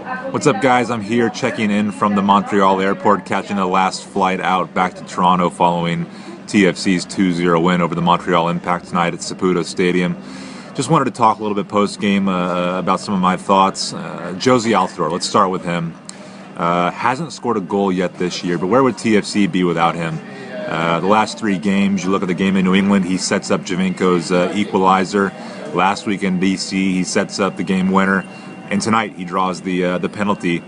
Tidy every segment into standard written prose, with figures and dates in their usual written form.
What's up, guys? I'm here checking in from the Montreal airport, catching the last flight out back to Toronto following TFC's 2-0 win over the Montreal Impact tonight at Saputo Stadium. Just wanted to talk a little bit post-game about some of my thoughts. Jozy Altidore, let's start with him. Hasn't scored a goal yet this year, but where would TFC be without him? The last three games, you look at the game in New England, he sets up Giovinco's equalizer. Last week in BC, he sets up the game winner. And tonight he draws the penalty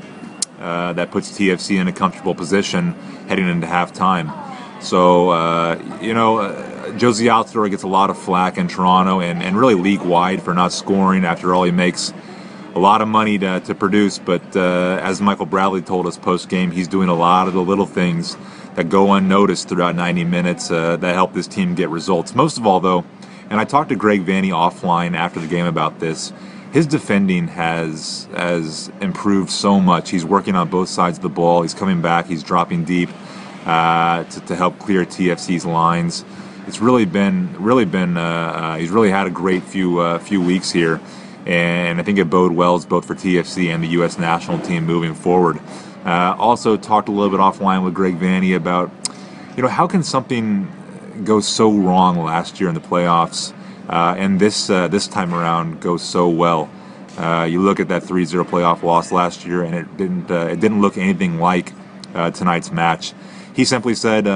that puts TFC in a comfortable position heading into halftime. So, Jozy Altidore gets a lot of flack in Toronto and really league-wide for not scoring. After all, he makes a lot of money to produce. But as Michael Bradley told us post-game, he's doing a lot of the little things that go unnoticed throughout 90 minutes that help this team get results. Most of all, though, and I talked to Greg Vanney offline after the game about this, his defending has improved so much. He's working on both sides of the ball. He's coming back. He's dropping deep to help clear TFC's lines. It's really been. He's really had a great few weeks here, and I think it bode well both for TFC and the U.S. national team moving forward. Also talked a little bit offline with Greg Vanney about, how can something go so wrong last year in the playoffs? And this time around goes so well. You look at that 3-0 playoff loss last year, and it didn't look anything like tonight's match. He simply said,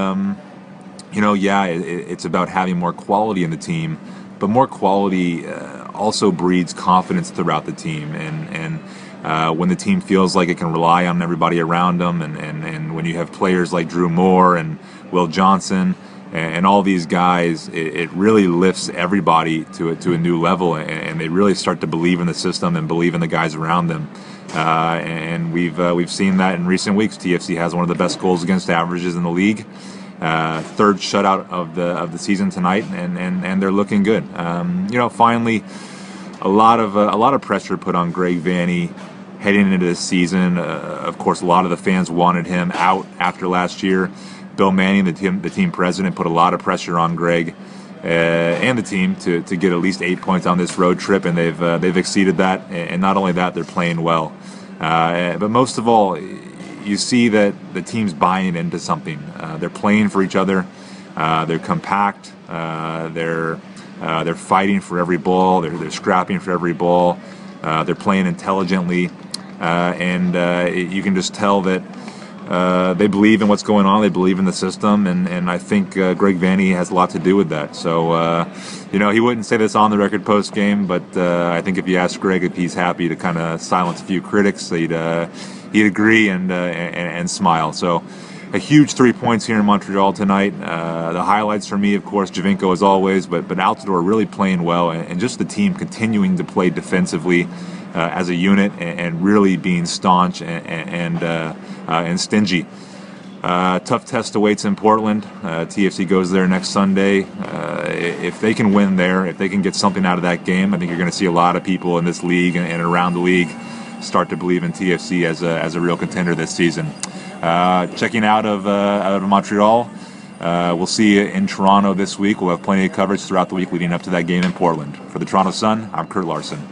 it's about having more quality in the team, but more quality also breeds confidence throughout the team. And when the team feels like it can rely on everybody around them, and when you have players like Drew Moore and Will Johnson, and all these guys, it really lifts everybody to a new level, and they really start to believe in the system and believe in the guys around them. And we've seen that in recent weeks. TFC has one of the best goals against averages in the league. Third shutout of the season tonight, and they're looking good. Finally, a lot of pressure put on Greg Vanney heading into this season. Of course, a lot of the fans wanted him out after last year. Bill Manning, the team president, put a lot of pressure on Greg and the team to get at least 8 points on this road trip, and they've exceeded that. And not only that, they're playing well. But most of all, you see that the team's buying into something. They're playing for each other. They're compact. They're fighting for every ball. They're scrapping for every ball. They're playing intelligently, and you can just tell that. They believe in what's going on. They believe in the system, and I think Greg Vanney has a lot to do with that. So, he wouldn't say this on the record post game, but I think if you ask Greg if he's happy to kind of silence a few critics, he'd agree and smile. So, a huge 3 points here in Montreal tonight. The highlights for me, of course, Giovinco as always, but Altidore really playing well, and just the team continuing to play defensively as a unit and really being staunch and stingy. Tough test awaits in Portland. TFC goes there next Sunday. If they can win there, if they can get something out of that game, I think you're going to see a lot of people in this league and around the league start to believe in TFC as a real contender this season. Checking out of Montreal. We'll see you in Toronto this week. We'll have plenty of coverage throughout the week leading up to that game in Portland. For the Toronto Sun, I'm Kurt Larson.